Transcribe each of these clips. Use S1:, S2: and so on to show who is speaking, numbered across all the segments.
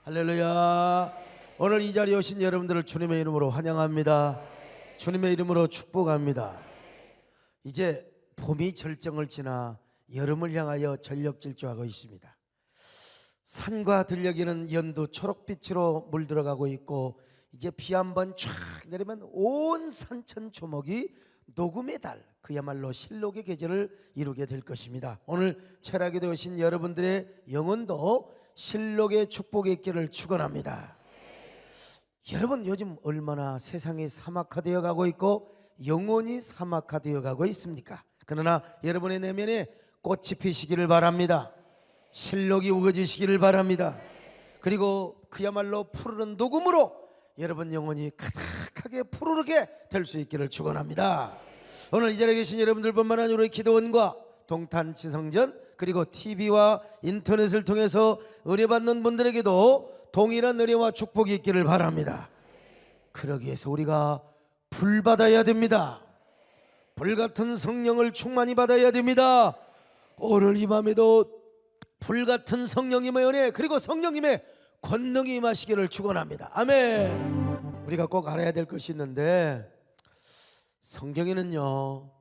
S1: 할렐루야. 오늘 이 자리에 오신 여러분들을 주님의 이름으로 환영합니다. 주님의 이름으로 축복합니다. 이제 봄이 절정을 지나 여름을 향하여 전력질주하고 있습니다. 산과 들녘에는 연두 초록빛으로 물들어가고 있고, 이제 비 한 번 쫙 내리면 온 산천 초목이 녹음의 달, 그야말로 실록의 계절을 이루게 될 것입니다. 오늘 철학에 오신 여러분들의 영혼도 실록의 축복의 있기를 축원합니다. 여러분, 요즘 얼마나 세상이 사막화되어 가고 있고 영혼이 사막화되어 가고 있습니까? 그러나 여러분의 내면에 꽃이 피시기를 바랍니다. 실록이 우거지시기를 바랍니다. 그리고 그야말로 푸르른 녹음으로 여러분 영혼이 가득하게 푸르르게 될 수 있기를 축원합니다. 오늘 이 자리에 계신 여러분들뿐만 아니라 우리 기도원과 동탄지성전 그리고 TV와 인터넷을 통해서 은혜 받는 분들에게도 동일한 은혜와 축복이 있기를 바랍니다. 그러기 위해서 우리가 불 받아야 됩니다. 불같은 성령을 충만히 받아야 됩니다. 오늘 이 밤에도 불같은 성령님의 은혜 그리고 성령님의 권능이 임하시기를 축원합니다. 아멘. 우리가 꼭 알아야 될 것이 있는데, 성경에는요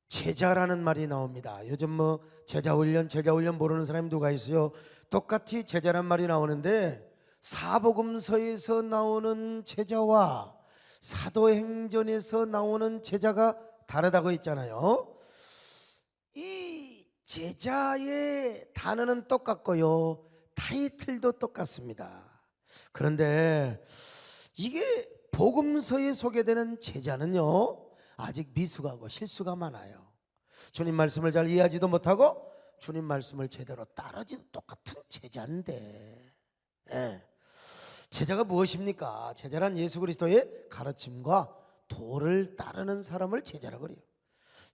S1: 제자라는 말이 나옵니다. 요즘 뭐 제자훈련 모르는 사람이 누가 있어요? 똑같이 제자란 말이 나오는데, 사복음서에서 나오는 제자와 사도행전에서 나오는 제자가 다르다고 했잖아요. 이 제자의 단어는 똑같고요, 타이틀도 똑같습니다. 그런데 이게 복음서에 소개되는 제자는요 아직 미숙하고 실수가 많아요. 주님 말씀을 잘 이해하지도 못하고 주님 말씀을 제대로 따르지도 똑같은 제자인데, 제자가 무엇입니까? 제자란 예수 그리스도의 가르침과 도를 따르는 사람을 제자라고 그래요.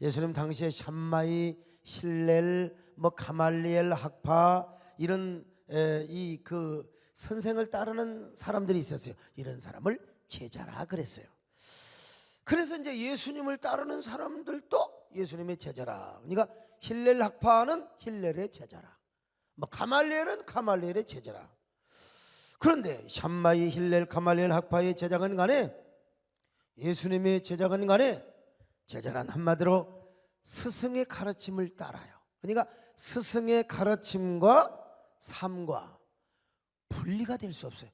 S1: 예수님 당시에 샴마이, 힐렐, 가말리엘 학파 이런 이 그 선생을 따르는 사람들이 있었어요. 이런 사람을 제자라 그랬어요. 그래서 이제 예수님을 따르는 사람들도 예수님의 제자라. 그러니까 힐렐 학파는 힐렐의 제자라, 가말리엘은 가말리엘의 제자라. 그런데 샴마이, 힐렐, 가말리엘 학파의 제자건 간에 예수님의 제자건 간에 제자란 한마디로 스승의 가르침을 따라요. 그러니까 스승의 가르침과 삶과 분리가 될 수 없어요.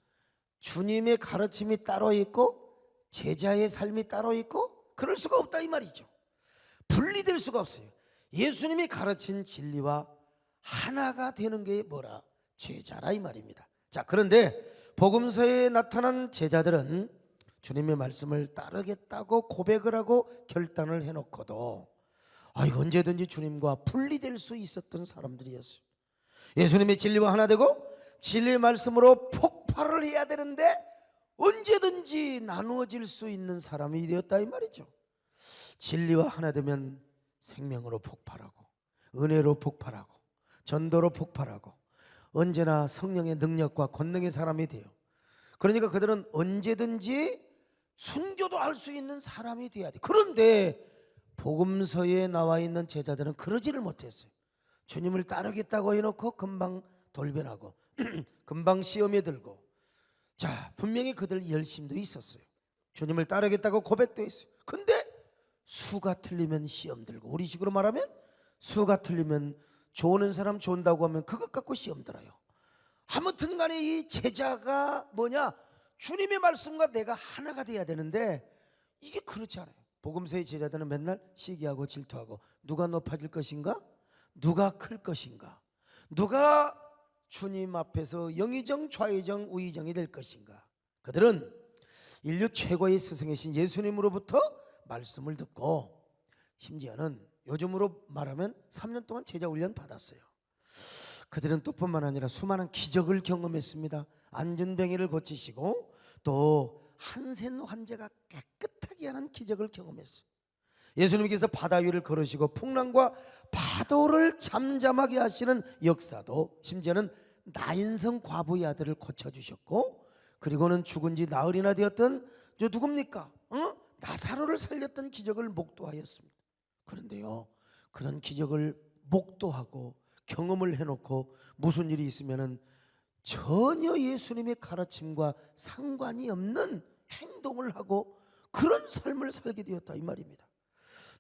S1: 주님의 가르침이 따로 있고 제자의 삶이 따로 있고 그럴 수가 없다 이 말이죠. 분리될 수가 없어요. 예수님이 가르친 진리와 하나가 되는 게 뭐라? 제자라 이 말입니다. 자, 그런데 복음서에 나타난 제자들은 주님의 말씀을 따르겠다고 고백을 하고 결단을 해놓고도 언제든지 주님과 분리될 수 있었던 사람들이었어요. 예수님의 진리와 하나 되고 진리의 말씀으로 폭발을 해야 되는데 언제든지 나누어질 수 있는 사람이 되었다 이 말이죠. 진리와 하나 되면 생명으로 폭발하고 은혜로 폭발하고 전도로 폭발하고 언제나 성령의 능력과 권능의 사람이 돼요. 그러니까 그들은 언제든지 순교도 할 수 있는 사람이 돼야 돼. 그런데 복음서에 나와 있는 제자들은 그러지를 못했어요. 주님을 따르겠다고 해놓고 금방 돌변하고 금방 시험에 들고. 자, 분명히 그들 열심도 있었어요. 주님을 따르겠다고 고백도 했어요. 근데 수가 틀리면 시험 들고, 우리식으로 말하면 수가 틀리면 좋은 사람 좋은다고 하면 그것 갖고 시험 들어요. 아무튼 간에 이 제자가 뭐냐? 주님의 말씀과 내가 하나가 돼야 되는데 이게 그렇지 않아요. 복음서의 제자들은 맨날 시기하고 질투하고, 누가 높아질 것인가? 누가 클 것인가? 누가 주님 앞에서 영의정 좌의정 우의정이 될 것인가? 그들은 인류 최고의 스승이신 예수님으로부터 말씀을 듣고, 심지어는 요즘으로 말하면 3년 동안 제자 훈련 받았어요. 그들은 또 뿐만 아니라 수많은 기적을 경험했습니다. 안전병이를 고치시고 또 한센 환자가 깨끗하게 하는 기적을 경험했어요. 예수님께서 바다 위를 걸으시고 풍랑과 파도를 잠잠하게 하시는 역사도, 심지어는 나인성 과부의 아들을 고쳐주셨고, 그리고는 죽은 지 나흘이나 되었던 저 누굽니까? 나사로를 살렸던 기적을 목도하였습니다. 그런데요, 그런 기적을 목도하고 경험을 해놓고 무슨 일이 있으면은 전혀 예수님의 가르침과 상관이 없는 행동을 하고 그런 삶을 살게 되었다 이 말입니다.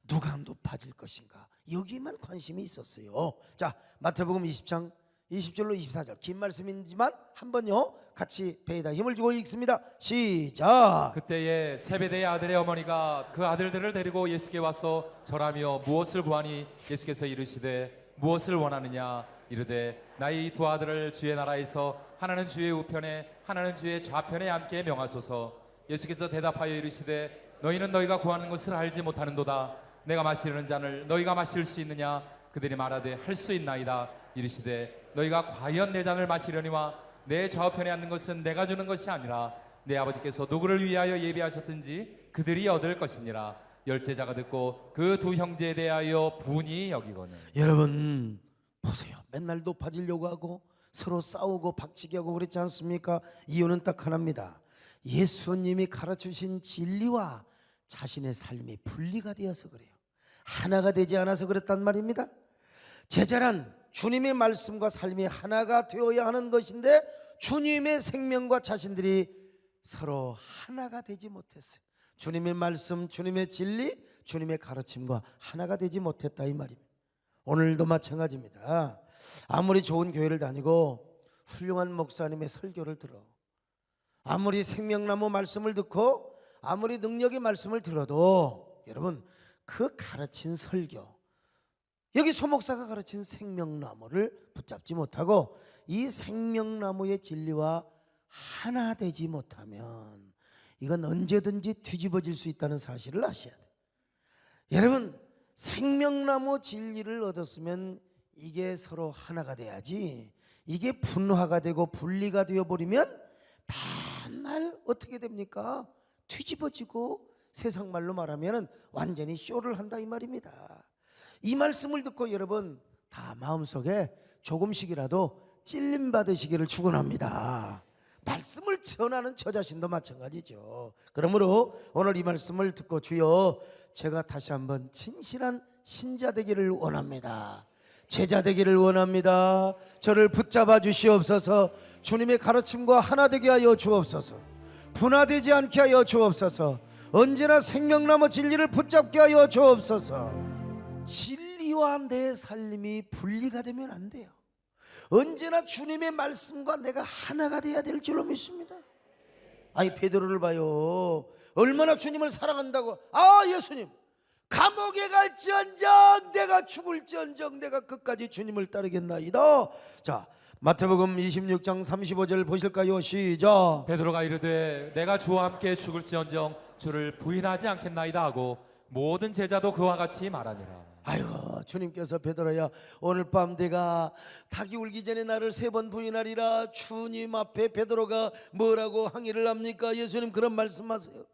S1: 누가 높아질 것인가 여기에만 관심이 있었어요. 자, 마태복음 20장 20절로 24절 긴 말씀이지만 한번요 같이 배에다 힘을 주고 읽습니다. 시작.
S2: 그때에 세베대의 아들의 어머니가 그 아들들을 데리고 예수께 와서 절하며 무엇을 구하니 예수께서 이르시되 무엇을 원하느냐 이르되 나의 이 두 아들을 주의 나라에서 하나는 주의 우편에 하나는 주의 좌편에 앉게 명하소서. 예수께서 대답하여 이르시되 너희는 너희가 구하는 것을 알지 못하는도다. 내가 마시려는 잔을 너희가 마실 수 있느냐. 그들이 말하되 할 수 있나이다. 이르시되 너희가 과연 내 잔을 마시려니와 내 좌우편에 앉는 것은 내가 주는 것이 아니라 내 아버지께서 누구를 위하여 예비하셨든지 그들이 얻을 것이니라. 열제자가 듣고 그 두 형제에 대하여 분이 여기거늘.
S1: 여러분 보세요. 맨날 높아지려고 하고 서로 싸우고 박치기 하고 그랬지 않습니까? 이유는 딱 하나입니다. 예수님이 가르치신 진리와 자신의 삶이 분리가 되어서 그래요. 하나가 되지 않아서 그랬단 말입니다. 제자란 주님의 말씀과 삶이 하나가 되어야 하는 것인데 주님의 생명과 자신들이 서로 하나가 되지 못했어요. 주님의 말씀, 주님의 진리, 주님의 가르침과 하나가 되지 못했다 이 말입니다. 오늘도 마찬가지입니다. 아무리 좋은 교회를 다니고 훌륭한 목사님의 설교를 들어, 아무리 생명나무 말씀을 듣고 아무리 능력의 말씀을 들어도 여러분 그 가르친 설교, 여기 소목사가 가르친 생명나무를 붙잡지 못하고 이 생명나무의 진리와 하나 되지 못하면 이건 언제든지 뒤집어질 수 있다는 사실을 아셔야 돼요. 여러분 생명나무 진리를 얻었으면 이게 서로 하나가 돼야지, 이게 분화가 되고 분리가 되어버리면 맨날 어떻게 됩니까? 뒤집어지고 세상 말로 말하면 완전히 쇼를 한다 이 말입니다. 이 말씀을 듣고 여러분 다 마음속에 조금씩이라도 찔림 받으시기를 축원합니다. 말씀을 전하는 저 자신도 마찬가지죠. 그러므로 오늘 이 말씀을 듣고 주여 제가 다시 한번 진실한 신자 되기를 원합니다. 제자 되기를 원합니다. 저를 붙잡아 주시옵소서. 주님의 가르침과 하나 되게 하여 주옵소서. 분화되지 않게 하여 주옵소서. 언제나 생명나무 진리를 붙잡게 하여 주옵소서. 진리와 내 삶이 분리가 되면 안 돼요. 언제나 주님의 말씀과 내가 하나가 돼야 될 줄로 믿습니다. 아니 베드로를 봐요. 얼마나 주님을 사랑한다고. 아 예수님 감옥에 갈지언정 내가 죽을지언정 내가 끝까지 주님을 따르겠나이다. 자 마태복음 26장 35절 보실까요? 시작.
S2: 베드로가 이르되 내가 주와 함께 죽을지언정 주를 부인하지 않겠나이다 하고 모든 제자도 그와 같이 말하니라.
S1: 아유 주님께서 베드로야 오늘 밤 내가 닭이 울기 전에 나를 3번 부인하리라. 주님 앞에 베드로가 뭐라고 항의를 합니까? 예수님 그런 말씀하세요.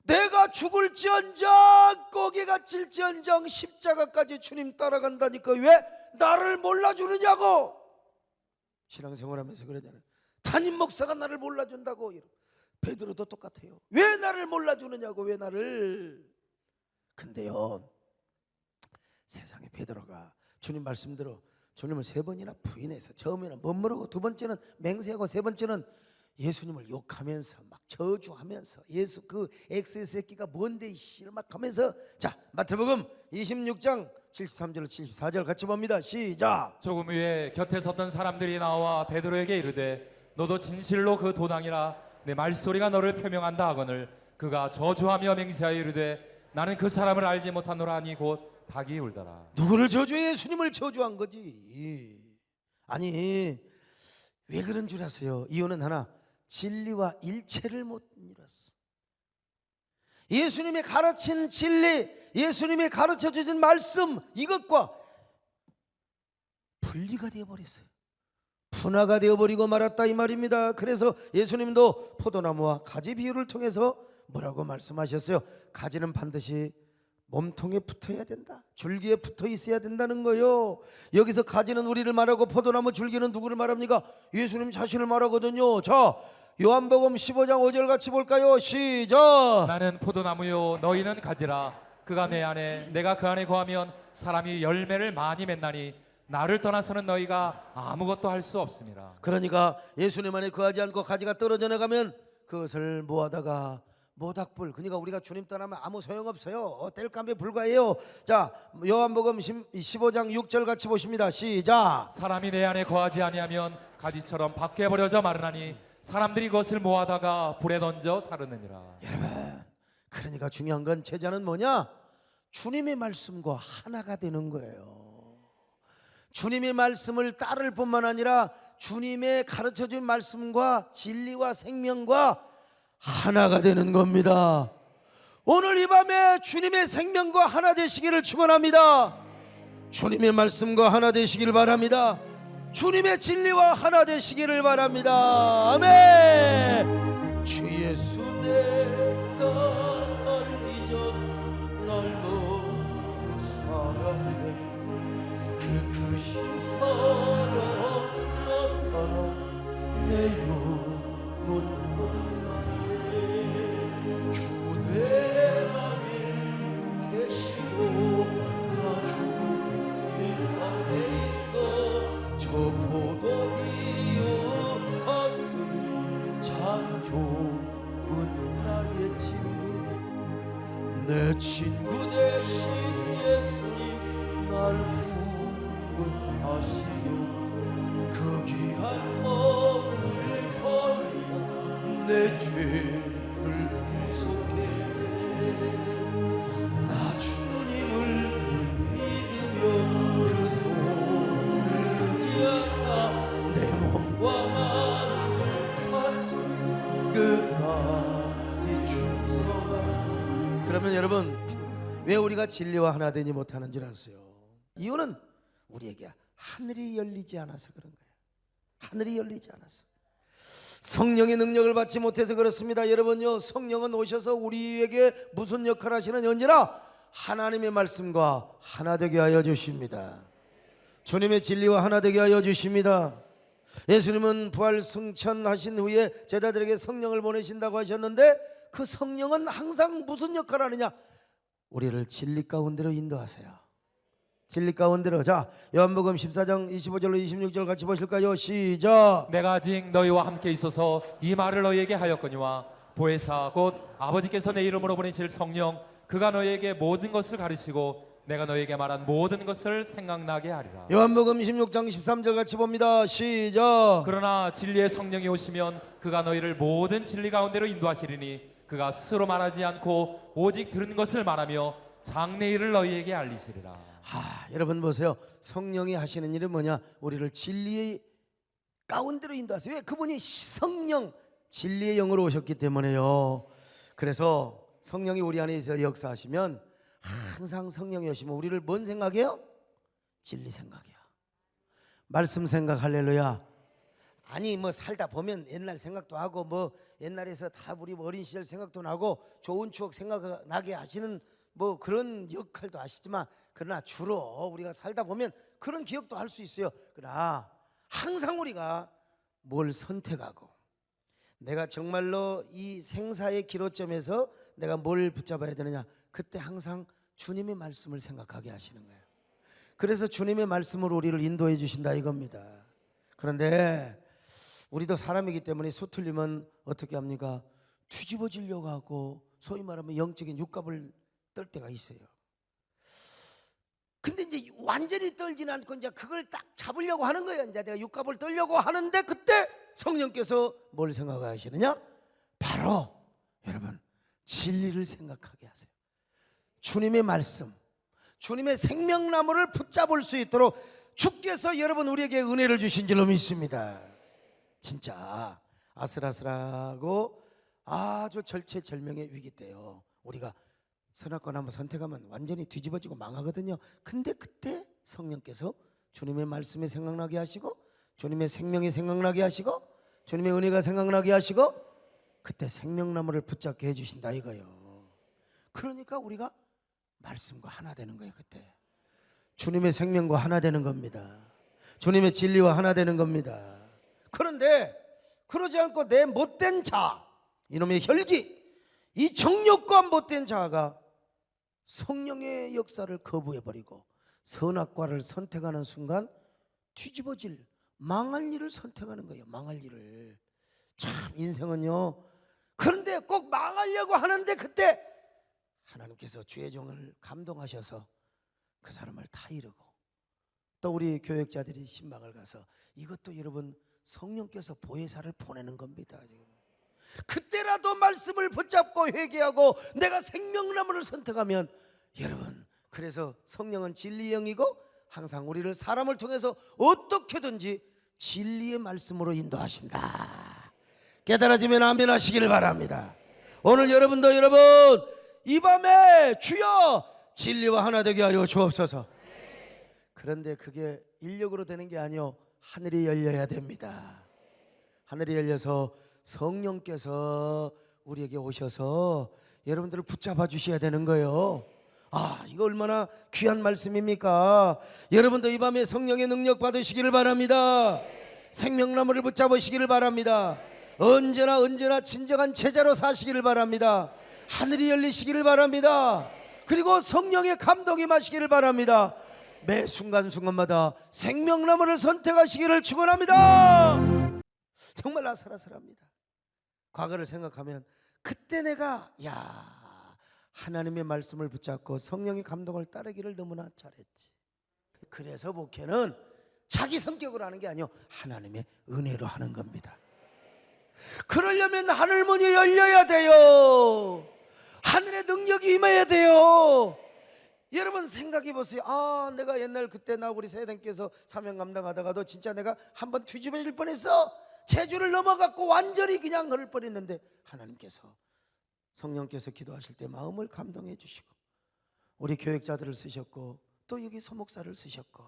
S1: 내가 죽을지언정 고개 갇힐지언정 십자가까지 주님 따라간다니까 왜 나를 몰라주느냐고. 신앙생활하면서 그러잖아요. 담임 목사가 나를 몰라준다고. 베드로도 똑같아요. 왜 나를 몰라주느냐고. 왜 나를. 근데요 세상에 베드로가 주님 말씀대로 주님을 3번이나 부인해서 처음에는 멋모르고 두 번째는 맹세하고 세 번째는 예수님을 욕하면서 막 저주하면서 예수 그 엑스 새끼가 뭔데 이씨를 막 하면서. 자 마태복음 26장 73절 74절 같이 봅니다. 시작.
S2: 조금 후에 곁에 섰던 사람들이 나와 베드로에게 이르되 너도 진실로 그 도당이라 내 말소리가 너를 표명한다 하거늘 그가 저주하며 맹세하여 이르되 나는 그 사람을 알지 못하노라 하니 곧 닭이 울더라.
S1: 누구를 저주해? 예수님을 저주한 거지. 아니 왜 그런 줄 아세요? 이유는 하나, 진리와 일체를 못 이뤘어. 예수님이 가르친 진리, 예수님이 가르쳐 주신 말씀, 이것과 분리가 되어버렸어요. 분화가 되어버리고 말았다 이 말입니다. 그래서 예수님도 포도나무와 가지 비유를 통해서 뭐라고 말씀하셨어요? 가지는 반드시 몸통에 붙어야 된다. 줄기에 붙어 있어야 된다는 거요. 여기서 가지는 우리를 말하고 포도나무 줄기는 누구를 말합니까? 예수님 자신을 말하거든요. 자 요한복음 15장 5절 같이 볼까요? 시작.
S2: 나는 포도나무요 너희는 가지라. 그가 내 안에 내가 그 안에 거하면 사람이 열매를 많이 맺나니 나를 떠나서는 너희가 아무것도 할 수 없습니다.
S1: 그러니까 예수님 안에 거하지 않고 가지가 떨어져 나가면 그것을 모아다가 모닥불, 그러니까 우리가 주님 떠나면 아무 소용없어요. 뗄감에 불과해요. 자, 요한복음 15장 6절 같이 보십니다. 시작.
S2: 사람이 내 안에 거하지 아니하면 가지처럼 밖에 버려져 마르나니 사람들이 그것을 모아다가 불에 던져 사르느니라.
S1: 여러분, 그러니까 중요한 건 제자는 뭐냐? 주님의 말씀과 하나가 되는 거예요. 주님의 말씀을 따를 뿐만 아니라 주님의 가르쳐준 말씀과 진리와 생명과 하나가 되는 겁니다. 오늘 이 밤에 주님의 생명과 하나 되시기를 축원합니다. 주님의 말씀과 하나 되시기를 바랍니다. 주님의 진리와 하나 되시기를 바랍니다. 아멘. 주 예수 내가 이전 날 먼저 사랑해 그 사랑 나타나 내 영혼 내 맘에 계시고 나 주님 안에 있어 저 포도비요 같으니 참 좋은 나의 친구 내 친구 대신 예수님 날 구원하시려 그 귀한 몸을 버리사 내 죄를 구속해 나 주님을 믿으며 그 손을 의지하사 내 몸과 마음을 바쳐서 끝까지 충성하. 그러면 여러분, 왜 우리가 진리와 하나 되지 못하는 줄 아세요? 이유는 우리에게 하늘이 열리지 않아서 그런 거예요. 하늘이 열리지 않아서. 성령의 능력을 받지 못해서 그렇습니다. 여러분요, 성령은 오셔서 우리에게 무슨 역할을 하시는 언제나 하나님의 말씀과 하나 되게 하여 주십니다. 주님의 진리와 하나 되게 하여 주십니다. 예수님은 부활 승천하신 후에 제자들에게 성령을 보내신다고 하셨는데 그 성령은 항상 무슨 역할을 하느냐? 우리를 진리 가운데로 인도하세요. 진리 가운데로. 자, 요한복음 14장 25절로 26절 같이 보실까요? 시작.
S2: 내가 아직 너희와 함께 있어서 이 말을 너희에게 하였거니와 보혜사 곧 아버지께서 내 이름으로 보내실 성령 그가 너희에게 모든 것을 가르치고 내가 너희에게 말한 모든 것을 생각나게 하리라.
S1: 요한복음 16장 13절 같이 봅니다. 시작.
S2: 그러나 진리의 성령이 오시면 그가 너희를 모든 진리 가운데로 인도하시리니 그가 스스로 말하지 않고 오직 들은 것을 말하며 장래 일을 너희에게 알리시리라.
S1: 여러분 보세요. 성령이 하시는 일은 뭐냐? 우리를 진리의 가운데로 인도하세요. 왜? 그분이 성령, 진리의 영으로 오셨기 때문에요. 그래서 성령이 우리 안에서 역사하시면 항상 성령이 오시면 우리를 뭔 생각해요? 진리 생각이야. 말씀 생각. 할렐루야. 아니 뭐 살다 보면 옛날 생각도 하고 뭐 옛날에서 다 우리 어린 시절 생각도 나고 좋은 추억 생각나게 하시는 뭐 그런 역할도 하시지만 그러나 주로 우리가 살다 보면 그런 기억도 할 수 있어요. 그러나 항상 우리가 뭘 선택하고 내가 정말로 이 생사의 기로점에서 내가 뭘 붙잡아야 되느냐, 그때 항상 주님의 말씀을 생각하게 하시는 거예요. 그래서 주님의 말씀으로 우리를 인도해 주신다 이겁니다. 그런데 우리도 사람이기 때문에 수틀리면 어떻게 합니까? 뒤집어지려고 하고 소위 말하면 영적인 육갑을 떨 때가 있어요. 근데 이제 완전히 떨지는 않고 이제 그걸 딱 잡으려고 하는 거예요. 이제 내가 육갑을 떨려고 하는데 그때 성령께서 뭘 생각하시느냐? 바로 여러분 진리를 생각하게 하세요. 주님의 말씀, 주님의 생명나무를 붙잡을 수 있도록 주께서 여러분 우리에게 은혜를 주신 줄로 믿습니다. 진짜 아슬아슬하고 아주 절체절명의 위기 때요, 우리가 선악과 한번 선택하면 완전히 뒤집어지고 망하거든요. 근데 그때 성령께서 주님의 말씀이 생각나게 하시고 주님의 생명이 생각나게 하시고 주님의 은혜가 생각나게 하시고 그때 생명나무를 붙잡게 해주신다 이거요. 그러니까 우리가 말씀과 하나 되는 거예요. 그때 주님의 생명과 하나 되는 겁니다. 주님의 진리와 하나 되는 겁니다. 그런데 그러지 않고 내 못된 자, 이놈의 혈기, 이 정욕과 못된 자가 성령의 역사를 거부해버리고 선악과를 선택하는 순간 뒤집어질 망할 일을 선택하는 거예요. 망할 일을. 참 인생은요. 그런데 꼭 망하려고 하는데 그때 하나님께서 주의 종을 감동하셔서 그 사람을 다 이루고, 또 우리 교역자들이 신방을 가서 이것도 여러분 성령께서 보혜사를 보내는 겁니다. 지금. 그때라도 말씀을 붙잡고 회개하고 내가 생명나무를 선택하면, 여러분, 그래서 성령은 진리의 영이고 항상 우리를 사람을 통해서 어떻게든지 진리의 말씀으로 인도하신다. 깨달아지면 아멘 하시기를 바랍니다. 오늘 여러분 이 밤에 주여 진리와 하나 되게 하여 주옵소서. 그런데 그게 인력으로 되는 게 아니요, 하늘이 열려야 됩니다. 하늘이 열려서 성령께서 우리에게 오셔서 여러분들을 붙잡아 주셔야 되는 거예요. 이거 얼마나 귀한 말씀입니까? 여러분도 이 밤에 성령의 능력 받으시기를 바랍니다. 생명나무를 붙잡으시기를 바랍니다. 언제나 진정한 제자로 사시기를 바랍니다. 하늘이 열리시기를 바랍니다. 그리고 성령의 감동이 마시기를 바랍니다. 매 순간순간마다 생명나무를 선택하시기를 축원합니다. 정말 아슬아슬합니다. 과거를 생각하면 그때 내가 하나님의 말씀을 붙잡고 성령의 감동을 따르기를 너무나 잘했지. 그래서 목회는 자기 성격으로 하는 게 아니요, 하나님의 은혜로 하는 겁니다. 그러려면 하늘문이 열려야 돼요. 하늘의 능력이 임해야 돼요. 여러분 생각해 보세요. 내가 옛날 그때 우리 세대께서 사명 감당하다가도 진짜 내가 한번 뒤집어질 뻔했어. 제주를 넘어갔고 완전히 그냥 흐를 뻔했는데 하나님께서, 성령께서 기도하실 때 마음을 감동해 주시고 우리 교역자들을 쓰셨고 또 여기 소목사를 쓰셨고,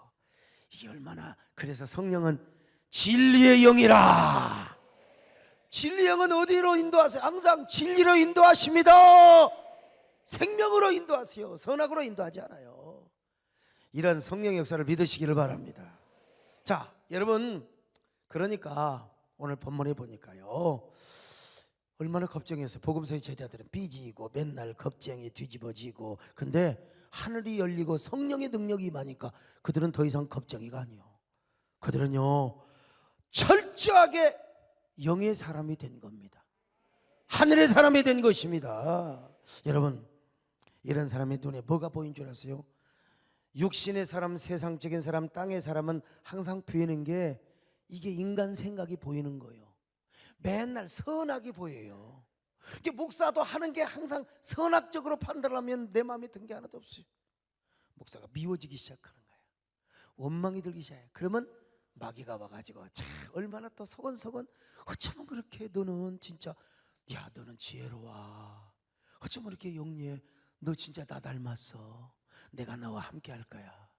S1: 이게 얼마나, 그래서 성령은 진리의 영이라. 진리의 영은 어디로 인도하세요? 항상 진리로 인도하십니다. 생명으로 인도하세요. 선악으로 인도하지 않아요. 이런 성령의 역사를 믿으시기를 바랍니다. 자, 여러분, 그러니까 오늘 본문에 보니까요, 얼마나 걱정했어요. 복음서의 제자들은 삐지고 맨날 겁쟁이 뒤집어지고, 근데 하늘이 열리고 성령의 능력이 임하니까 그들은 더 이상 겁쟁이가 아니요, 그들은요 철저하게 영의 사람이 된 겁니다. 하늘의 사람이 된 것입니다. 여러분, 이런 사람의 눈에 뭐가 보인 줄 아세요? 육신의 사람, 세상적인 사람, 땅의 사람은 항상 보이는 게, 이게 인간 생각이 보이는 거예요. 맨날 선악이 보여요. 목사도 하는 게 항상 선악적으로 판단하면 내 마음에 든 게 하나도 없어요. 목사가 미워지기 시작하는 거예요. 원망이 들기 시작해요. 그러면 마귀가 와가지고 얼마나 또 소곤소곤, 어쩌면 그렇게 너는 진짜, 너는 지혜로워, 어쩌면 이렇게 영리해, 너 진짜 나 닮았어, 내가 너와 함께 할 거야,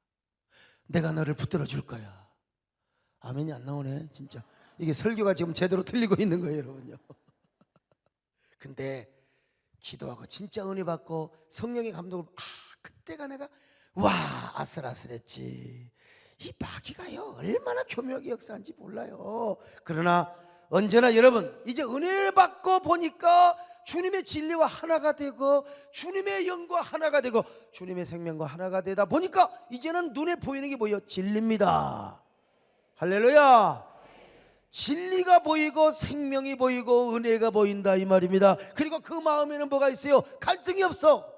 S1: 내가 너를 붙들어 줄 거야. 아멘이 안 나오네. 진짜 이게 설교가 지금 제대로 틀리고 있는 거예요, 여러분요. 근데 기도하고 진짜 은혜 받고 성령의 감동을, 그때가 내가 아슬아슬했지. 이 마귀가요 얼마나 교묘하게 역사한지 몰라요. 그러나 언제나 여러분, 이제 은혜 받고 보니까 주님의 진리와 하나가 되고 주님의 영과 하나가 되고 주님의 생명과 하나가 되다 보니까 이제는 눈에 보이는 게 뭐예요? 진리입니다. 할렐루야. 진리가 보이고 생명이 보이고 은혜가 보인다, 이 말입니다. 그리고 그 마음에는 뭐가 있어요? 갈등이 없어.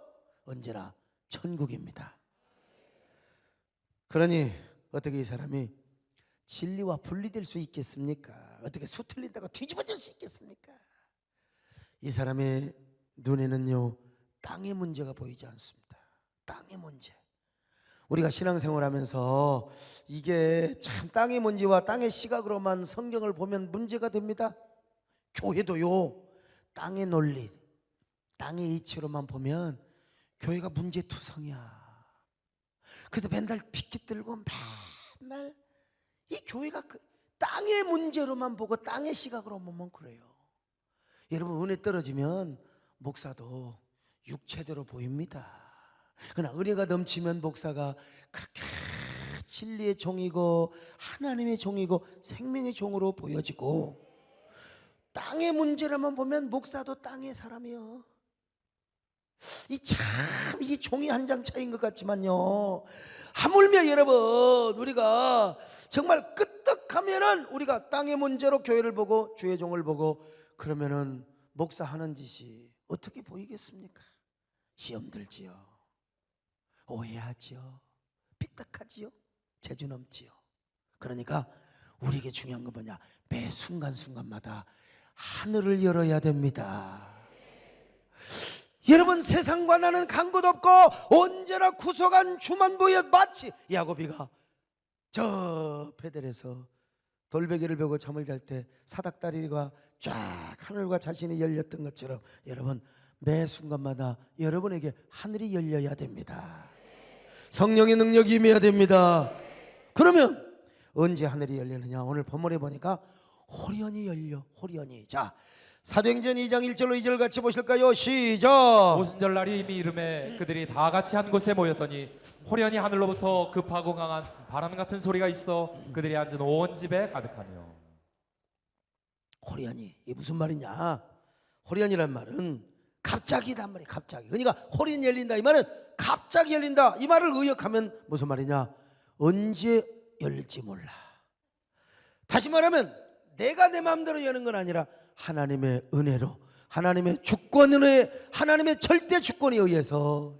S1: 언제나 천국입니다. 그러니 어떻게 이 사람이 진리와 분리될 수 있겠습니까? 어떻게 수틀린다고 뒤집어질 수 있겠습니까? 이 사람의 눈에는요 땅의 문제가 보이지 않습니다. 땅의 문제. 우리가 신앙생활하면서 이게 참 땅의 문제와 땅의 시각으로만 성경을 보면 문제가 됩니다. 교회도요 땅의 논리, 땅의 이치로만 보면 교회가 문제투성이야. 그래서 맨날 핏기 들고 맨날 이 교회가 땅의 문제로만 보고 땅의 시각으로 보면 그래요. 여러분, 은혜 떨어지면 목사도 육체대로 보입니다. 그러나 은혜가 넘치면 목사가 그렇게 진리의 종이고 하나님의 종이고 생명의 종으로 보여지고, 땅의 문제로만 보면 목사도 땅의 사람이요. 이게 종이 한 장 차이인 것 같지만요, 하물며 여러분 우리가 정말 끄떡하면은 우리가 땅의 문제로 교회를 보고 주의 종을 보고 그러면은 목사 하는 짓이 어떻게 보이겠습니까? 시험 들지요, 오해하지요, 삐딱하지요, 재주 넘지요. 그러니까 우리에게 중요한 건 뭐냐? 매 순간순간마다 하늘을 열어야 됩니다. 여러분, 세상과 나는 간 곳 없고 언제나 구속한 주만 보여. 마치 야고비가 저 베델에서 돌베개를 베고 잠을 잘 때 사닥다리가 쫙 하늘과 자신이 열렸던 것처럼 여러분, 매 순간마다 여러분에게 하늘이 열려야 됩니다. 성령의 능력이 임해야 됩니다. 그러면 언제 하늘이 열리느냐? 오늘 본문에 보니까 호련히 열려. 호련히. 자, 사도행전 2장 1절로 2절 같이 보실까요? 시작.
S2: 오순절날이 이미 이름에 그들이 다 같이 한 곳에 모였더니 호련히 하늘로부터 급하고 강한 바람 같은 소리가 있어 그들이 앉은 온 집에 가득하며.
S1: 호련히, 이게 무슨 말이냐? 호련이란 말은 갑자기단 말이에요. 갑자기. 그러니까 호련히 열린다 이 말은 갑자기 열린다. 이 말을 의역하면 무슨 말이냐? 언제 열릴지 몰라. 다시 말하면 내가 내 마음대로 여는 건 아니라 하나님의 은혜로, 하나님의 주권으로, 하나님의 절대 주권에 의해서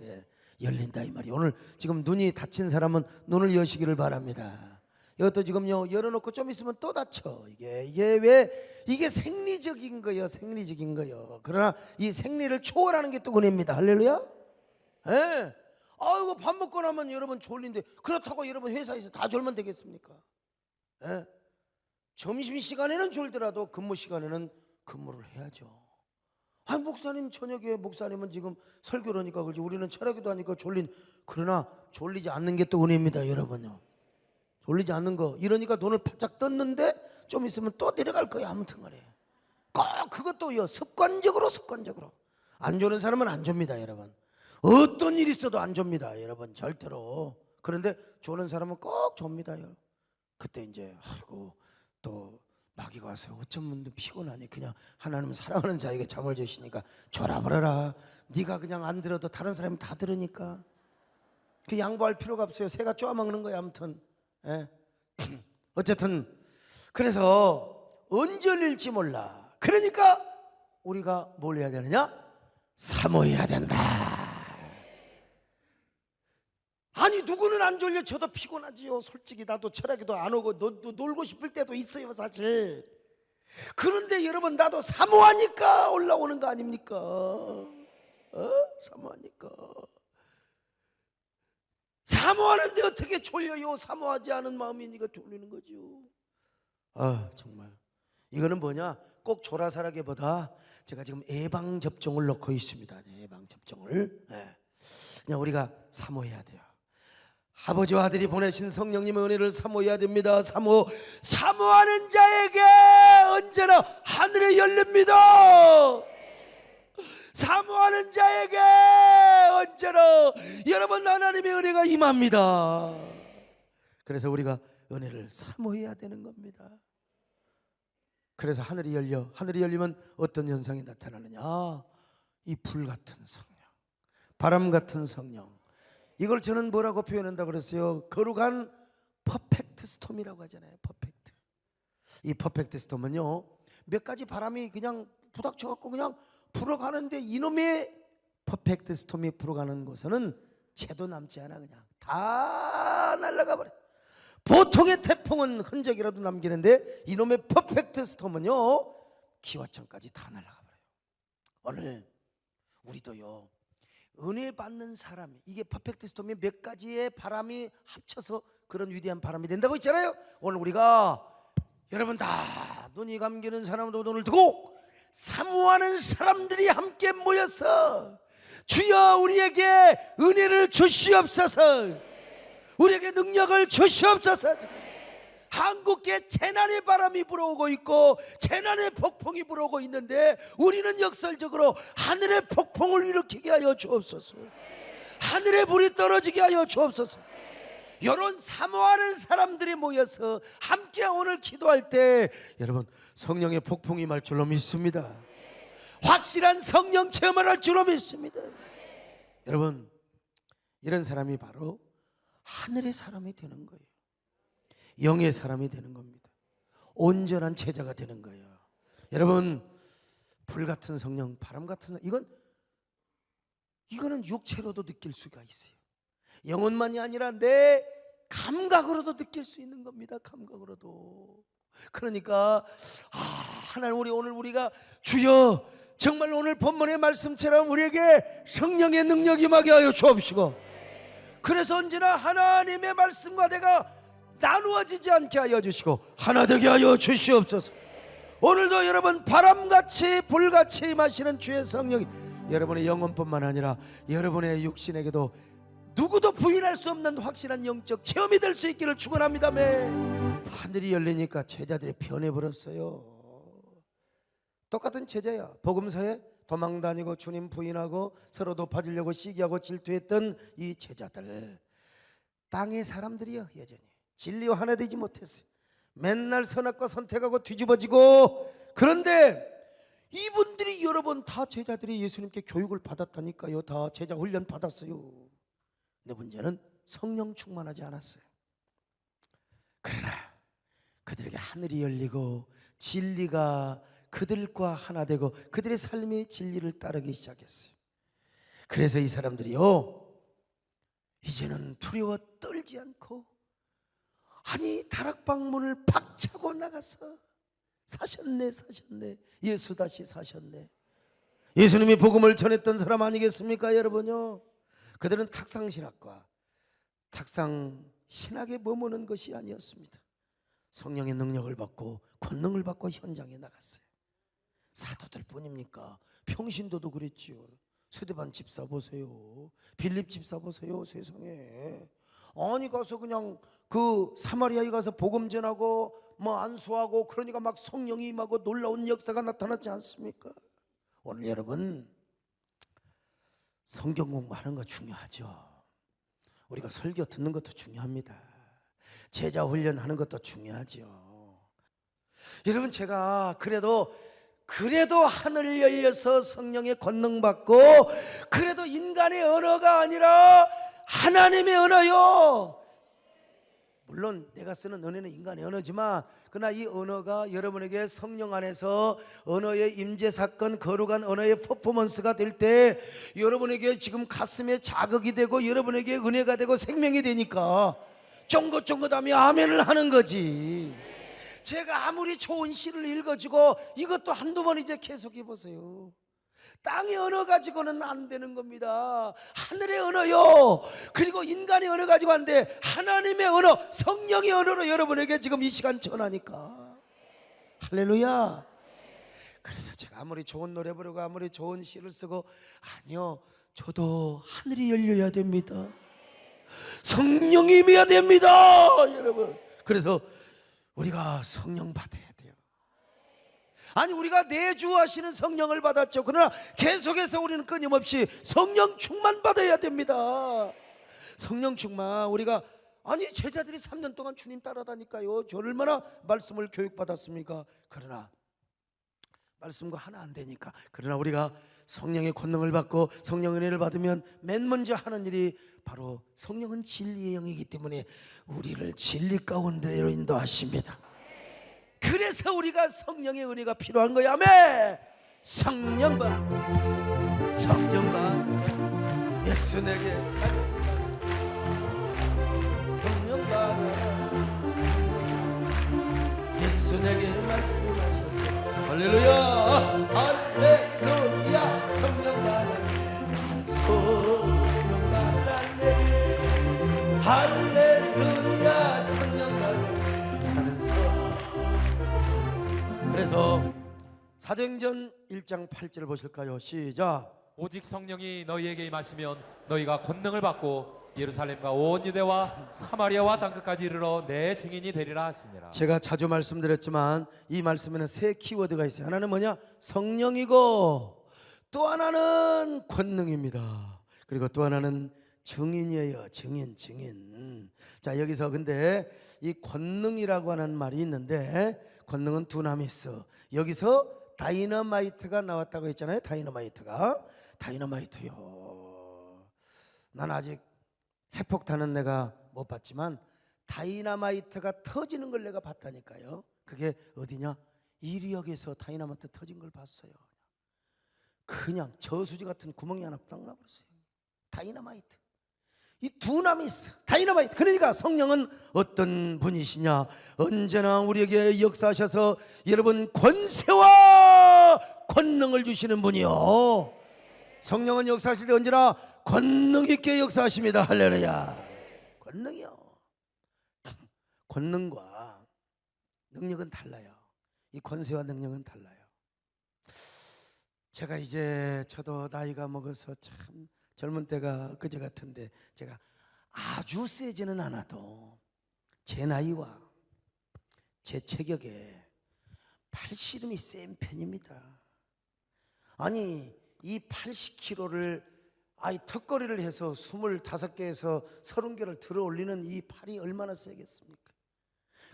S1: 열린다 이 말이에요. 오늘 지금 눈이 다친 사람은 눈을 여시기를 바랍니다. 이것도 지금요 열어놓고 좀 있으면 또 다쳐. 이게 왜? 이게 생리적인 거예요. 생리적인 거예요. 그러나 이 생리를 초월하는 게 또 은혜입니다. 할렐루야. 예. 아이고, 밥 먹고 나면 여러분 졸린데 그렇다고 여러분 회사에서 다 졸면 되겠습니까? 예? 점심시간에는 졸더라도 근무시간에는 근무를 해야죠. 아니, 목사님 저녁에 목사님은 지금 설교를 하니까 그러지 우리는 철학기도 하니까 그러나 졸리지 않는 게 또 은혜입니다. 여러분요, 졸리지 않는 거. 이러니까 돈을 바짝 떴는데 좀 있으면 또 내려갈 거야. 아무튼 간에 꼭 그것도요 습관적으로 안 조는 사람은 안 줍니다. 여러분, 어떤 일이 있어도 안 줍니다. 여러분, 절대로. 그런데 조는 사람은 꼭 줍니다. 그때 이제 아이고 또 마귀가 와서 어쩌면 피곤하니 그냥 하나님은 사랑하는 자에게 잠을 주시니까 졸아버려라. 네가 그냥 안 들어도 다른 사람이 다 들으니까 그 양보할 필요가 없어요. 새가 쪼아먹는 거야. 아무튼 어쨌든 그래서 언제 열릴지 몰라. 그러니까 우리가 뭘 해야 되느냐? 사모해야 된다. 아니, 누구는 안 졸려? 저도 피곤하지요. 솔직히 나도 철학에도 안 오고 놀고 싶을 때도 있어요, 사실. 그런데 여러분, 나도 사모하니까 올라오는 거 아닙니까? 사모하니까. 사모하는데 어떻게 졸려요? 사모하지 않은 마음이니까 졸리는 거죠. 정말 이거는 뭐냐? 꼭 조라사라기보다 제가 지금 예방접종을 넣고 있습니다. 예방접종을. 그냥 우리가 사모해야 돼요. 아버지와 아들이 보내신 성령님의 은혜를 사모해야 됩니다. 사모하는 자에게 언제나 하늘이 열립니다. 사모하는 자에게 언제나 여러분 하나님의 은혜가 임합니다. 그래서 우리가 은혜를 사모해야 되는 겁니다. 그래서 하늘이 열리면 어떤 현상이 나타나느냐? 이 불 같은 성령, 바람 같은 성령. 이걸 저는 뭐라고 표현한다 그랬어요? 거룩한 퍼펙트 스톰이라고 하잖아요. 퍼펙트. 이 퍼펙트 스톰은요 몇 가지 바람이 그냥 부닥쳐갖고 그냥 불어가는데 이놈의 퍼펙트 스톰이 불어가는 곳에는 채도 남지 않아. 그냥 다 날아가 버려. 보통의 태풍은 흔적이라도 남기는데 이놈의 퍼펙트 스톰은요 기와천까지 다 날아가 버려요. 오늘 우리도요 은혜 받는 사람, 이게 퍼펙트 스톰이 몇 가지의 바람이 합쳐서 그런 위대한 바람이 된다고 했잖아요. 오늘 우리가 여러분 다 눈이 감기는 사람도 눈을 뜨고 사모하는 사람들이 함께 모여서 주여 우리에게 은혜를 주시옵소서, 우리에게 능력을 주시옵소서. 한국에 재난의 바람이 불어오고 있고 재난의 폭풍이 불어오고 있는데 우리는 역설적으로 하늘의 폭풍을 일으키게 하여 주옵소서, 하늘의 불이 떨어지게 하여 주옵소서. 이런 사모하는 사람들이 모여서 함께 오늘 기도할 때 여러분 성령의 폭풍이 임할 줄로 믿습니다. 확실한 성령 체험을 할 줄로 믿습니다. 여러분, 이런 사람이 바로 하늘의 사람이 되는 거예요. 영의 사람이 되는 겁니다. 온전한 제자가 되는 거예요. 여러분, 불같은 성령, 바람 같은 성령, 이거는 육체로도 느낄 수가 있어요. 영혼만이 아니라 내 감각으로도 느낄 수 있는 겁니다. 감각으로도. 그러니까 하나님, 오늘 우리가 주여 정말 오늘 본문의 말씀처럼 우리에게 성령의 능력이 임하게 하여 주옵시고, 그래서 언제나 하나님의 말씀과 내가 나누어지지 않게 하여 주시고 하나 되게 하여 주시옵소서. 오늘도 여러분, 바람같이 불같이 임하시는 주의 성령이 여러분의 영혼뿐만 아니라 여러분의 육신에게도 누구도 부인할 수 없는 확실한 영적 체험이 될 수 있기를 축원합니다. 하늘이 열리니까 제자들이 변해버렸어요. 똑같은 제자야. 복음서에 도망다니고 주님 부인하고 서로 높아지려고 시기하고 질투했던 이 제자들, 땅의 사람들이요. 여전히 진리와 하나 되지 못했어요. 맨날 선악과 선택하고 뒤집어지고. 그런데 이분들이 여러분 다 제자들이 예수님께 교육을 받았다니까요. 다 제자 훈련 받았어요. 근데 문제는 성령 충만하지 않았어요. 그러나 그들에게 하늘이 열리고 진리가 그들과 하나 되고 그들의 삶이 진리를 따르기 시작했어요. 그래서 이 사람들이요, 이제는 두려워 떨지 않고 다락방문을 박차고 나가서 사셨네. 예수 다시 사셨네. 예수님이 복음을 전했던 사람 아니겠습니까 여러분요? 그들은 탁상신학과 탁상신학에 머무는 것이 아니었습니다. 성령의 능력을 받고 권능을 받고 현장에 나갔어요. 사도들 뿐입니까? 평신도도 그랬지요. 스데반 집사 보세요. 빌립 집사 보세요. 세상에. 가서 그냥 그 사마리아에 가서 복음 전하고 안수하고, 그러니까 막 성령이 임하고 놀라운 역사가 나타났지 않습니까? 오늘 여러분, 성경 공부하는 거 중요하죠. 우리가 설교 듣는 것도 중요합니다. 제자 훈련하는 것도 중요하죠. 여러분, 제가 그래도 하늘 열려서 성령의 권능 받고, 그래도 인간의 언어가 아니라 하나님의 언어요. 물론 내가 쓰는 언어는 인간의 언어지만, 그러나 이 언어가 여러분에게 성령 안에서 언어의 임재사건, 거룩한 언어의 퍼포먼스가 될 때 여러분에게 지금 가슴에 자극이 되고 여러분에게 은혜가 되고 생명이 되니까 쫑긋쫑긋하며 아멘을 하는 거지. 제가 아무리 좋은 시를 읽어주고 이것도 한두 번 이제 계속해 보세요. 땅의 언어 가지고는 안 되는 겁니다. 하늘의 언어요. 그리고 인간의 언어 가지고 안 돼. 하나님의 언어, 성령의 언어로 여러분에게 지금 이 시간 전하니까. 할렐루야. 그래서 제가 아무리 좋은 노래 부르고 아무리 좋은 시를 쓰고, 아니요, 저도 하늘이 열려야 됩니다. 성령이 임해야 됩니다, 여러분. 그래서 우리가 성령 받아야 돼요. 우리가 내주하시는 성령을 받았죠. 그러나 계속해서 우리는 끊임없이 성령 충만 받아야 됩니다. 성령 충만. 우리가 제자들이 3년 동안 주님 따라다니까요. 저 얼마나 말씀을 교육받았습니까? 그러나 말씀과 하나 안 되니까. 그러나 우리가 성령의 권능을 받고 성령 은혜를 받으면 맨 먼저 하는 일이 바로, 성령은 진리의 영이기 때문에 우리를 진리 가운데로 인도하십니다. 그래서 우리가 성령의 은혜가 필요한 거야. 아멘. 성령 받, 예수 내게 말씀하시고, 성령 받, 예수 내게 말씀하셔서, 할렐루야, 할렐루야. 성령 받았네, 나는 성령 받았네. 할렐루야, 성령 받았네, 나는 그래서 사도행전 1장 8절 보실까요? 시작.
S2: 오직 성령이 너희에게 임하시면 너희가 권능을 받고 예루살렘과 온 유대와 사마리아와 땅끝까지 이르러 내 증인이 되리라 하시니라.
S1: 제가 자주 말씀드렸지만 이 말씀에는 세 키워드가 있어요. 하나는 뭐냐? 성령이고, 또 하나는 권능입니다. 그리고 또 하나는 증인이에요. 증인. 자, 여기서 근데 이 권능이라고 하는 말이 있는데, 권능은 두나미스. 여기서 다이너마이트가 나왔다고 했잖아요. 다이너마이트요. 난 아직 핵폭탄은 내가 못 봤지만 다이너마이트가 터지는 걸 내가 봤다니까요. 그게 어디냐? 이리역에서 다이너마이트 터진 걸 봤어요. 그냥 저수지 같은 구멍이 하나 딱 나버렸어요. 다이너마이트. 이 두나미스, 다이너마이트. 그러니까 성령은 어떤 분이시냐? 언제나 우리에게 역사하셔서 여러분 권세와 권능을 주시는 분이요. 성령은 역사하실 때 언제나 권능 있게 역사하십니다. 할렐루야. 권능이요. 권능과 능력은 달라요. 이 권세와 능력은 달라요. 제가 이제 저도 나이가 먹어서 참 젊은 때가 그제 같은데 제가 아주 세지는 않아도 제 나이와 제 체격에 팔씨름이 센 편입니다. 아니 이 80kg를 턱걸이를 해서 25개에서 30개를 들어 올리는 이 팔이 얼마나 세겠습니까?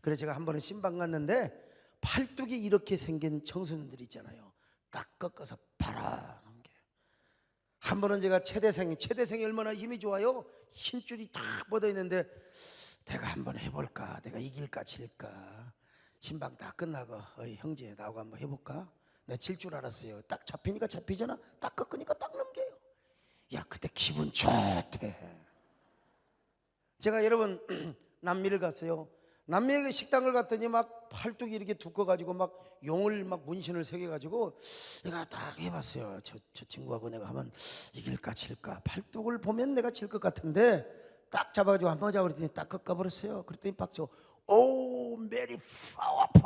S1: 그래서 제가 한 번은 신방 갔는데 팔뚝이 이렇게 생긴 청소년들 있잖아요. 딱 꺾어서 바라는 게. 한 번은 제가 최대생이 얼마나 힘이 좋아요. 힘줄이 탁 뻗어 있는데 내가 한번 해볼까, 내가 이길까 질까. 신방 다 끝나고 어이 형제 나하고 한번 해볼까. 내가 질 줄 알았어요. 딱 잡히니까 잡히잖아. 딱 꺾으니까 딱 넘겨요. 야 그때 기분 좋대. 제가 여러분 남미를 갔어요. 남미에 식당을 갔더니 막 팔뚝이 이렇게 두꺼가지고 막 용을 막 문신을 새겨가지고 내가 딱 해봤어요. 저 친구하고 내가 하면 이길까 질까. 팔뚝을 보면 내가 질 것 같은데 딱 잡아가지고 한번 하자 그랬더니 딱 꺾어버렸어요. 그랬더니 박저 오 메리 파워풀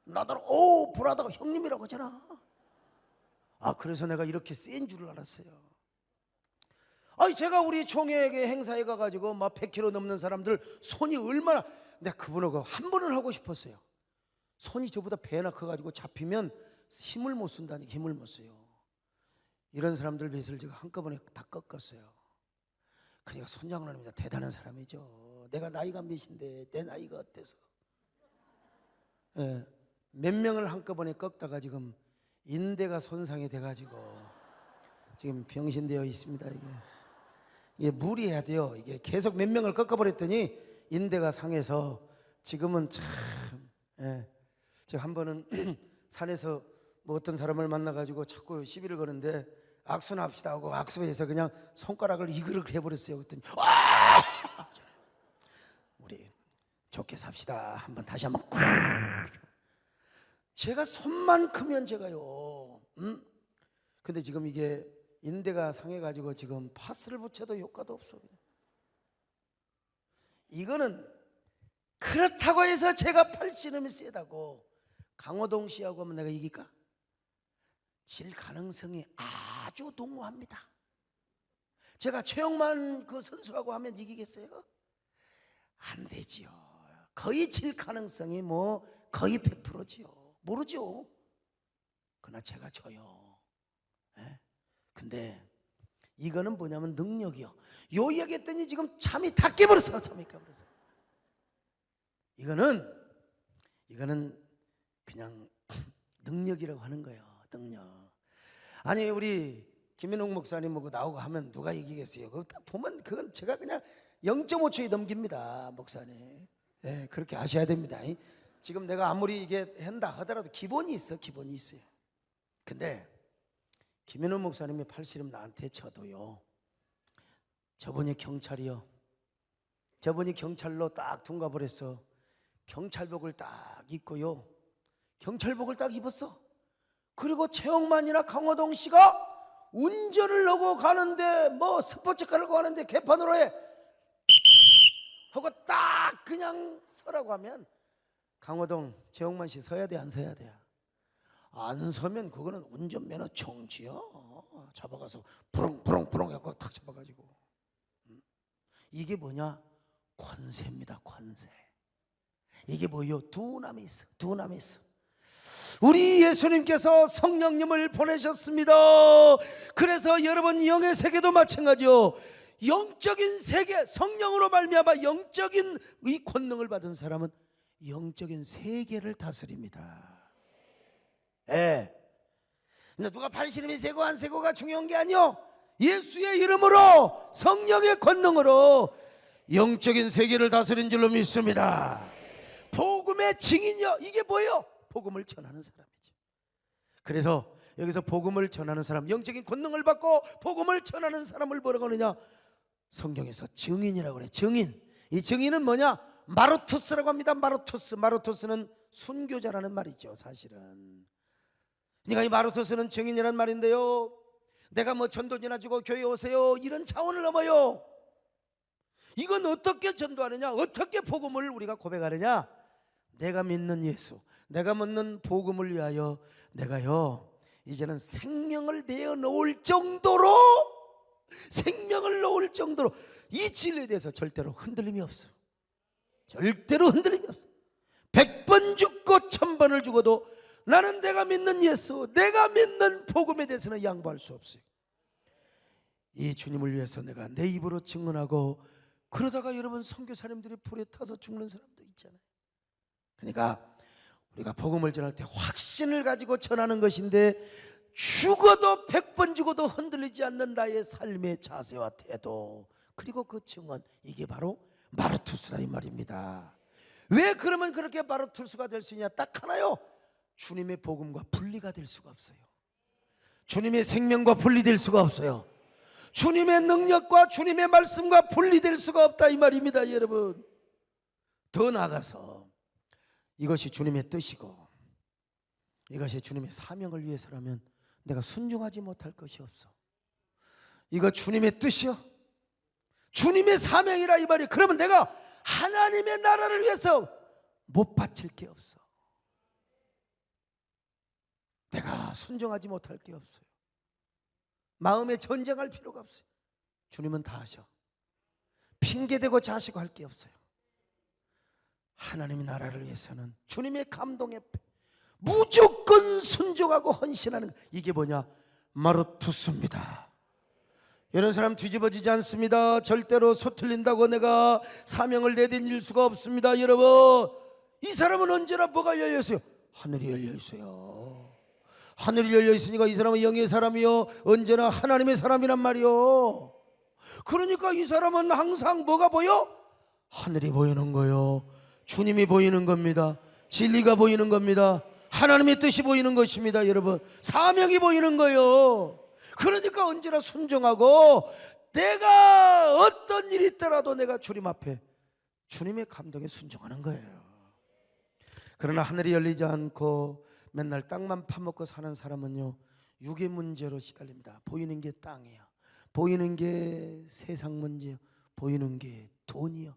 S1: 나더러 오 브라더가 형님이라고 하잖아. 그래서 내가 이렇게 센 줄을 알았어요. 제가 우리 총회에게 행사에 가가지고 막 100kg 넘는 사람들 손이 얼마나, 내가 그분하고 한 번은 하고 싶었어요. 손이 저보다 배나 커가지고 잡히면 힘을 못 쓴다니까. 힘을 못 써요. 이런 사람들 뱃을 제가 한꺼번에 다 꺾었어요. 그러니까 손장로님이 대단한 사람이죠. 내가 나이가 몇인데 내 나이가 어때서 몇 명을 한꺼번에 꺾다가 지금 인대가 손상이 돼가지고 지금 병신되어 있습니다. 이게 무리해야 돼요. 이게 계속 몇 명을 꺾어버렸더니 인대가 상해서 지금은 참. 제가 한 번은 산에서 뭐 어떤 사람을 만나가지고 자꾸 시비를 거는데 악수나 합시다 하고 악수해서 그냥 손가락을 이그럭 해버렸어요. 그랬더니 우리 좋게 삽시다. 한번 다시 한번 제가 손만 크면 제가요. 근데 지금 이게 인대가 상해가지고 지금 파스를 붙여도 효과도 없어. 이거는 그렇다고 해서 제가 팔씨름이 세다고 강호동 씨하고 하면 내가 이길까? 질 가능성이 아주 동무합니다. 제가 최영만 그 선수하고 하면 이기겠어요? 안 되지요. 거의 질 가능성이 뭐 거의 100%지요. 모르죠. 그러나 제가 져요. 근데 이거는 뭐냐면 능력이요. 요 얘기했더니 지금 잠이 다 깨버렸어. 잠이 깨버렸어. 이거는 그냥 능력이라고 하는 거예요. 능력. 아니 우리 김민홍 목사님하고 나오고 하면 누가 이기겠어요? 그거 딱 보면 그건 제가 그냥 0.5초에 넘깁니다. 목사님. 그렇게 아셔야 됩니다. 지금 내가 아무리 이게 한다 하더라도 기본이 있어요. 근데 김현우 목사님이 팔씨름 나한테 쳐도요. 저분이 경찰이요. 저분이 경찰로 딱 둔갑을 했어. 경찰복을 딱 입고요. 경찰복을 딱 입었어. 그리고 최영만이나 강호동 씨가 운전을 하고 가는데 뭐 스포츠카를 가는데 개판으로 해 하고 딱 그냥 서라고 하면 강호동, 최영만 씨 서야 돼 안 서야 돼? 안 서면 그거는 운전면허 정지요. 잡아가서 부렁부렁 해갖고 탁 잡아가지고. 이게 뭐냐? 권세입니다. 권세. 이게 뭐요? 두나미스. 우리 예수님께서 성령님을 보내셨습니다. 그래서 여러분 영의 세계도 마찬가지요. 영적인 세계, 성령으로 말미암아 영적인 이 권능을 받은 사람은 영적인 세계를 다스립니다. 근데 누가 팔씨름이 세고 안 세고가 중요한 게 아니요. 예수의 이름으로 성령의 권능으로 영적인 세계를 다스린 줄로 믿습니다. 복음의 증인이요. 이게 뭐예요? 복음을 전하는 사람이죠. 그래서 여기서 복음을 전하는 사람, 영적인 권능을 받고 복음을 전하는 사람을 뭐라고 하느냐? 성경에서 증인이라고 그래요. 증인. 이 증인은 뭐냐? 마르투스라고 합니다. 마르투스는 순교자라는 말이죠. 사실은 그러니까 이 마르투스는 증인이라는 말인데요, 내가 뭐 전도지나 주고 교회 오세요 이런 차원을 넘어요. 이건 어떻게 전도하느냐? 어떻게 복음을 우리가 고백하느냐? 내가 믿는 예수, 내가 믿는 복음을 위하여 내가요 이제는 생명을 내어 놓을 정도로, 생명을 놓을 정도로 이 진리에 대해서 절대로 흔들림이 없어요. 절대로 흔들림이 없어요. 100번 죽고 1000번을 죽어도 나는 내가 믿는 예수, 내가 믿는 복음에 대해서는 양보할 수 없어요. 이 주님을 위해서 내가 내 입으로 증언하고, 그러다가 여러분 선교사님들이 불에 타서 죽는 사람도 있잖아요. 그러니까 우리가 복음을 전할 때 확신을 가지고 전하는 것인데, 죽어도 100번 죽어도 흔들리지 않는 나의 삶의 자세와 태도, 그리고 그 증언, 이게 바로 마르투스라 이 말입니다. 왜 그러면 그렇게 마르투스가 될 수 있냐? 딱 하나요. 주님의 복음과 분리가 될 수가 없어요. 주님의 생명과 분리될 수가 없어요. 주님의 능력과 주님의 말씀과 분리될 수가 없다 이 말입니다. 여러분, 더 나아가서 이것이 주님의 뜻이고 이것이 주님의 사명을 위해서라면 내가 순종하지 못할 것이 없어. 이거 주님의 뜻이요, 주님의 사명이라 이 말이. 그러면 내가 하나님의 나라를 위해서 못 바칠 게 없어. 내가 순종하지 못할 게 없어요. 마음에 전쟁할 필요가 없어요. 주님은 다 하셔. 핑계대고 자시고 할 게 없어요. 하나님의 나라를 위해서는 주님의 감동에 무조건 순종하고 헌신하는, 이게 뭐냐? 마르투스입니다. 이런 사람 뒤집어지지 않습니다. 절대로 서툴린다고 내가 사명을 내디딜 수가 없습니다. 여러분, 이 사람은 언제나 뭐가 열려 있어요? 하늘이 열려 있어요. 하늘이 열려 있으니까 이 사람은 영의 사람이요, 언제나 하나님의 사람이란 말이요. 그러니까 이 사람은 항상 뭐가 보여? 하늘이 보이는 거요, 주님이 보이는 겁니다. 진리가 보이는 겁니다. 하나님의 뜻이 보이는 것입니다. 여러분, 사명이 보이는 거요. 그러니까 언제나 순종하고, 내가 어떤 일이 있더라도 내가 주님 앞에 주님의 감동에 순종하는 거예요. 그러나 하늘이 열리지 않고 맨날 땅만 파먹고 사는 사람은요, 육의 문제로 시달립니다. 보이는 게 땅이야, 보이는 게 세상 문제야, 보이는 게 돈이야.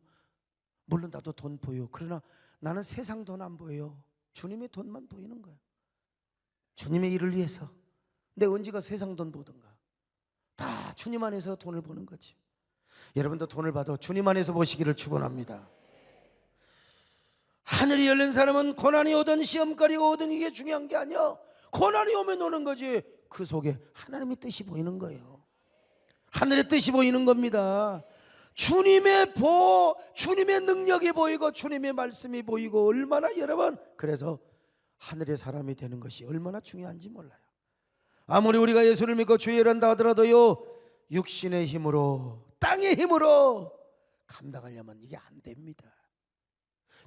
S1: 물론 나도 돈 보여. 그러나 나는 세상 돈 안 보여요. 주님의 돈만 보이는 거야. 주님의 일을 위해서. 내 언제가 세상 돈 보던가. 다 주님 안에서 돈을 보는 거지. 여러분도 돈을 봐도 주님 안에서 보시기를 축원합니다. 하늘이 열린 사람은 고난이 오든 시험거리가 오든 이게 중요한 게 아니야. 고난이 오면 오는 거지. 그 속에 하나님의 뜻이 보이는 거예요. 하늘의 뜻이 보이는 겁니다. 주님의 능력이 보이고 주님의 말씀이 보이고, 얼마나 여러분, 그래서 하늘의 사람이 되는 것이 얼마나 중요한지 몰라요. 아무리 우리가 예수를 믿고 주의를 한다 하더라도요, 육신의 힘으로, 땅의 힘으로 감당하려면 이게 안 됩니다.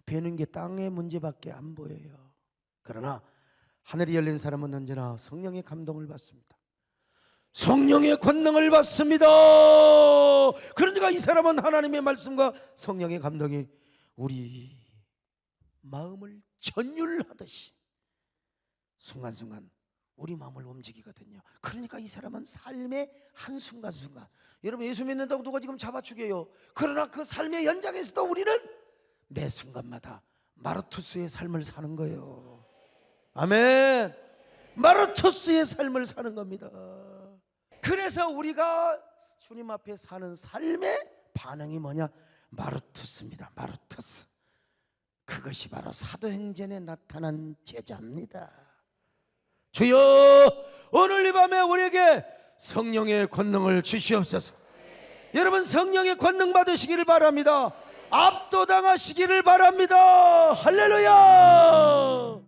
S1: 배는 게 땅의 문제밖에 안 보여요. 그러나 하늘이 열린 사람은 언제나 성령의 감동을 받습니다. 성령의 권능을 받습니다. 그러니까 이 사람은 하나님의 말씀과 성령의 감동이 우리 마음을 전율하듯이 순간순간 우리 마음을 움직이거든요. 그러니까 이 사람은 삶의 한순간순간, 여러분 예수 믿는다고 누가 지금 잡아 죽여요. 그러나 그 삶의 현장에서도 우리는 매 순간마다 마르투스의 삶을 사는 거예요. 아멘. 마르투스의 삶을 사는 겁니다. 그래서 우리가 주님 앞에 사는 삶의 반응이 뭐냐? 마르투스입니다. 마르투스. 그것이 바로 사도행전에 나타난 제자입니다. 주여, 오늘 이 밤에 우리에게 성령의 권능을 주시옵소서. 여러분, 성령의 권능 받으시기를 바랍니다. 압도당하시기를 바랍니다. 할렐루야.